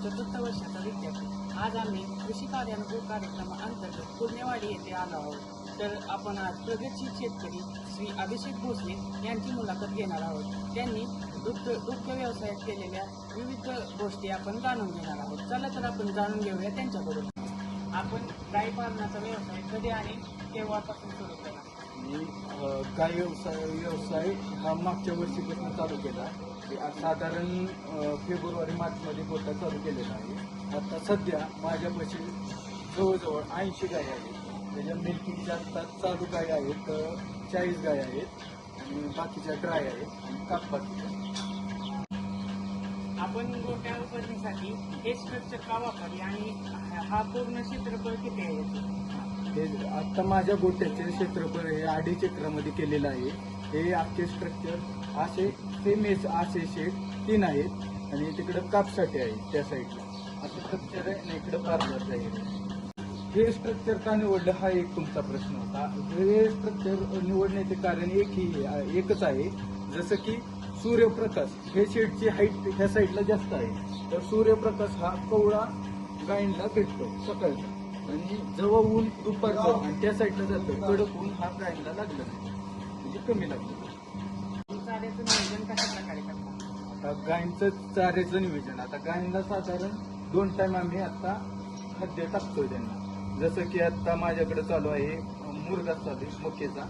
चतुर्थ वर्षाचा विद्यार्थी. आज आम्ही कृषी कार्यानुभव कार्यक्रमाअंतर्गत कुर्नेवाडी येथे आलो आहोत. तर आपण आज प्रगतशील शेतकरी श्री अभिषेक भोसले यांची मुलाखत घेणार आहोत. त्यांनी दुग्ध व्यवसायात केलेल्या विविध गोष्टी आपण जाणून घेणार आहोत. चला तर आपण जाणून घेऊया त्यांच्याकडून. आपण गाई पालनाचा व्यवसाय कधी आणि केव्हापासून सुरू केला? मी गाय व्यवसाय हा मागच्या वर्षीपासून चालू केला. साधारण फेब्रुवारी मार्चमध्ये गोठा चालू केलेला आहे. आता सध्या माझ्यापाशी जवळजवळ 80 गाय आहेत. त्याच्या मिल्किंगच्या आता चालू गाय आहेत 40 गाय आहेत आणि बाकीच्या ड्राय आहेत आणि कापबाकीच्या. आपण गोट्या उभारणीसाठी हे स्ट्रक्चर का वापरले आणि हा पूर्ण क्षेत्रफळ किती आहे? हे आता माझ्या गोट्याचे क्षेत्रफळ हे 2.5 एकरामध्ये केलेलं आहे. हे अख्खे स्ट्रक्चर असे सेम असे शेड 3 आहेत आणि तिकडं कापसाठी आहे त्या साईडला असं स्ट्रक्चर आहे आणि इकडं पार्लर आहे. हे स्ट्रक्चर का निवडलं हा एक तुमचा प्रश्न होता. हे स्ट्रक्चर निवडण्याचे कारण एकच आहे. जसं की सूर्यप्रकाश हे शेडची हाईट ह्या साईडला जास्त आहे, तर सूर्यप्रकाश हा कवळा गायींना भेटतो सकाळचा आणि जेव्हा ऊन दुपारचं आणि त्या साईडला जातं कडक ऊन हा गायींना लागला नाही, म्हणजे कमी लागतं. चाऱ्याचं नियोजन कशा प्रकारे करतात? आता गायींचं चाऱ्याचं नियोजन, आता गायींना साधारण 2 टाइम आम्ही आता खाद्य टाकतोय त्यांना. जसं की आता माझ्याकडे चालू आहे मुरगास चालू आहे मक्याचा,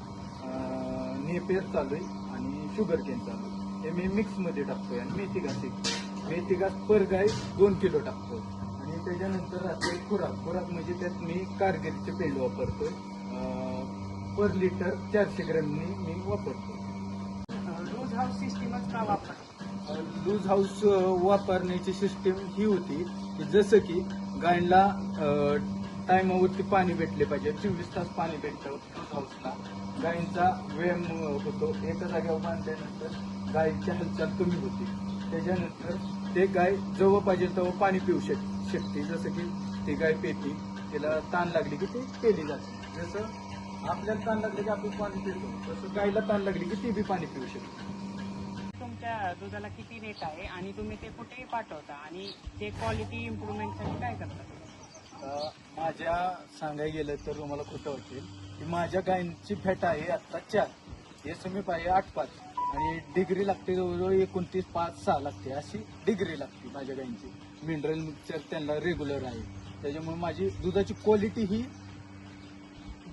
नेपेर चालू आहे आणि शुगर केन चालू आहे. हे मी मिक्समध्ये टाकतोय आणि मेथी घास पर गाय 2 किलो टाकतोय. आणि त्याच्यानंतर राहते खुराक म्हणजे त्यात मी कारगिरीचे पेंड वापरतोय. पर लिटर 400 ग्रॅमनी मी वापरतो. लूज हाऊस सिस्टीमच का वापर? लूज हाऊस वापरण्याची सिस्टीम ही होती की जसं की गायींना टायमावरती पाणी भेटले पाहिजे. 24 तास पाणी भेटतं लूज हाऊसला. गायींचा व्यायाम होतो. एका जागेवर बांधल्यानंतर गायीची हालचाल कमी होते. त्याच्यानंतर ते गाय जेव्हा पाहिजे तेव्हा पाणी पिऊ शकते. जसं की ती गाय पेती, तिला ताण लागली की ती पेली जाते. जसं आपल्याला ताण लागले की आपण पाणी पितो, तसं गायला ताण लागली की ती बी पाणी पिऊ शकते. तुमच्या दुधाला किती रेट आहे आणि तुम्ही ते कुठेही पाठवता आणि ते क्वालिटी इम्प्रूव्हमेंटसाठी काय करता? माझ्या सांगायला गेलं तर तुम्हाला खोटं वाटेल की माझ्या गायींची फॅट आहे आता 4, SMF आहे 8.5 आणि डिग्री लागते जवळजवळ 29.5-6 लागते अशी डिग्री लागते माझ्या गायींची. मिनरल मिक्सचर त्यांना रेग्युलर आहे. त्याच्यामुळे माझी दुधाची क्वालिटी ही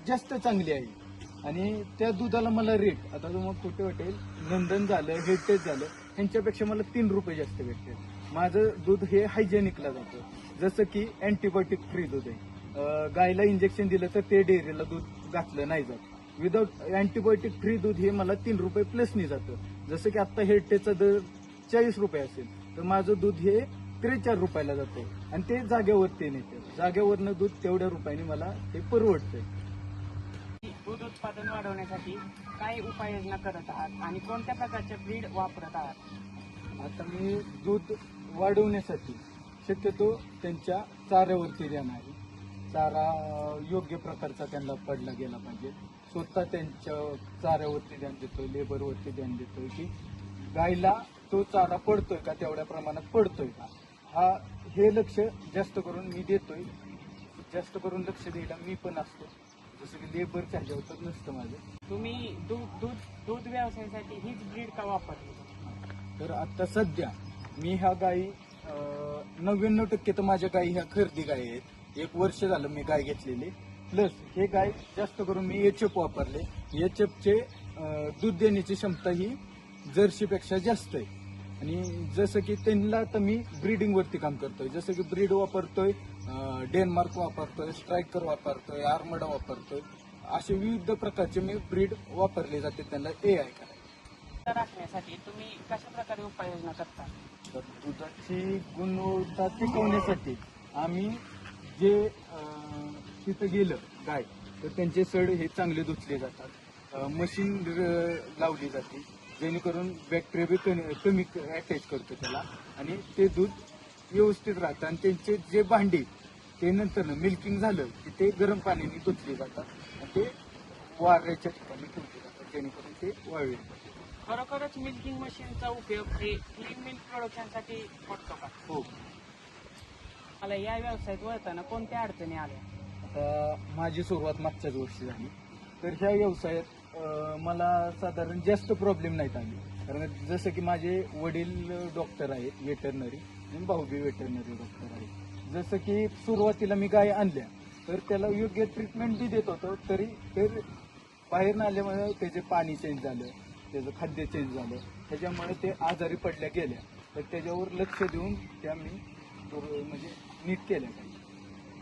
जास्त चांगली आहे आणि त्या दुधाला मला रेट, आता तुम्हाला कुठे वाटेल, नंदन झालं, हेरिटेज झालं, ह्यांच्यापेक्षा मला 3 रुपये जास्त भेटते. माझं दूध हे हायजेनिकला जातं. जसं की अँटीबायोटिक फ्री दूध आहे. गायला इंजेक्शन दिलं तर ते डेअरीला दूध घातलं नाही जात. विदाऊट अँटीबायोटिक फ्री दूध हे मला 3 रुपये प्लसनी जातं. जसं की आता हेरिटेजचा दर 40 रुपये असेल तर माझं दूध हे 43 रुपयाला जातं आणि ते जागेवरती नेते. जागेवरनं दूध तेवढ्या रुपयाने मला ते परवडतंय. दूध उत्पादन वाढवण्यासाठी काय उपाययोजना करत आहात आणि कोणत्या प्रकारचे ब्रीड वापरत आहात? आता मी दूध वाढवण्यासाठी शक्यतो त्यांच्या चाऱ्यावरती ध्यान आहे. चारा योग्य प्रकारचा त्यांना पडला गेला पाहिजे. स्वतः त्यांच्या चाऱ्यावरती ध्यान देतोय, लेबरवरती ध्यान देतोय की गायला तो चारा पडतोय का, तेवढ्या प्रमाणात पडतोय का, हे लक्ष जास्त करून मी देतोय. जास्त करून लक्ष द्यायला मी पण असतो. जसं की लेबरच्या ह्याच्यावर तर नसतं माझं. तुम्ही दूध व्यवसायासाठी हीच ब्रीड का वापरली? तर आता सध्या मी ह्या गायी 99% तर माझ्या गायी ह्या खरेदी गायी आहेत. 1 वर्ष झालं मी गाय घेतलेली. प्लस हे गाय जास्त करून मी HF वापरले. HFचे दूध देण्याची क्षमता ही जर्सीपेक्षा जास्त आहे. आणि जसं की त्यांना तर मी ब्रीडिंगवरती काम करतोय. जसं की ब्रीड वापरतोय, डेन्मार्क वापरतोय, स्ट्रायकर वापरतोय, आर्मडा वापरतोय. असे विविध प्रकारचे मी ब्रीड वापरले जाते त्यांना AI करायला. राखण्यासाठी तुम्ही कशा प्रकारे उपाययोजना करता? तर दुधाची गुणवत्ता टिकवण्यासाठी आम्ही जे तिथं गेलं गाय तर त्यांचे सड हे चांगले धुतले जातात. मशीन लावली जाते जेणेकरून बॅक्टेरिया बी कमी अटॅच करतो त्याला आणि ते दूध व्यवस्थित राहतं. आणि त्यांचे जे भांडी ते नंतर मिल्किंग झालं की ते गरम पाण्याने धुतले जातात आणि ते वाऱ्याच्या ठिकाणी ठेवले जातात जेणेकरून ते वाळले. खरोखरच मिल्किंग मशीनचा उपयोग हे क्लीन मिल्क प्रोडक्शनसाठी होतो का? हो. मला या व्यवसायात वळताना कोणत्या अडचणी आल्या? आता माझी सुरुवात मागच्याच वर्षी झाली, तर ह्या व्यवसायात मला साधारण जास्त प्रॉब्लेम नाहीत आले. कारण जसं की माझे वडील डॉक्टर आहेत वेटरनरी आणि भाऊ बी वेटरनरी डॉक्टर आहेत. जसं की सुरुवातीला मी गाय आणल्या तर त्याला योग्य ट्रीटमेंट बी देत होतो, तरी तर बाहेर आल्यामुळे त्याचे पाणी चेंज झालं, त्याचं खाद्य चेंज झालं, त्याच्यामुळे ते आजारी पडल्या गेल्या. तर त्याच्यावर लक्ष देऊन त्या मी म्हणजे नीट केल्या काही.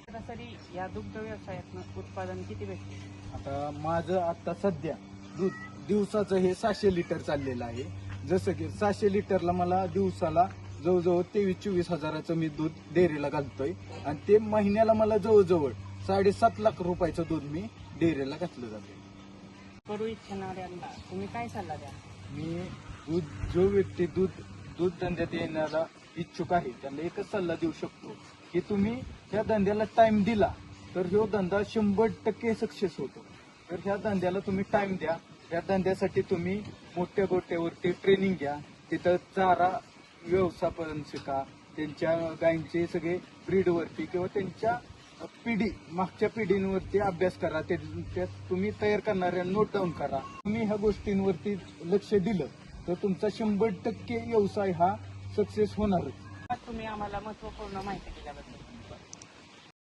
सरासरी या दुग्ध व्यवसायातनं उत्पादन किती भेटते? आता माझं आता सध्या दूध दिवसाचं हे 600 लिटर चाललेलं आहे. जसं की 600 लिटरला मला दिवसाला जवळजवळ 23-24 हजाराचं मी दूध डेअरीला घालतोय आणि ते महिन्याला मला जवळजवळ 7.5 लाख रुपयाचं दूध मी डेअरीला घातलं जाते. करू इच्छिणाऱ्यांना तुम्ही काय सल्ला द्या? मी जो व्यक्ती दूध धंद्यात येणारा इच्छुक आहे त्यांना एकच सल्ला देऊ शकतो की तुम्ही ह्या धंद्याला टाइम दिला तर ह्यो धंदा 100% सक्सेस होतो. तर ह्या धंद्याला तुम्ही टाइम द्या. ह्या धंद्यासाठी तुम्ही मोठ्या गोट्यावरती ट्रेनिंग घ्या, तिथं चारा व्यवस्थापन शिका, त्यांच्या गायींचे सगळे ब्रीडवरती किंवा त्यांच्या मागच्या पिढींवरती अभ्यास करा, त्यात तुम्ही तयार करणाऱ्या नोट डाऊन करा. तुम्ही ह्या गोष्टींवरती लक्ष दिलं तर तुमचा 100% व्यवसाय हा सक्सेस होणारच. तुम्ही आम्हाला महत्त्वपूर्ण माहिती दिल्याबद्दल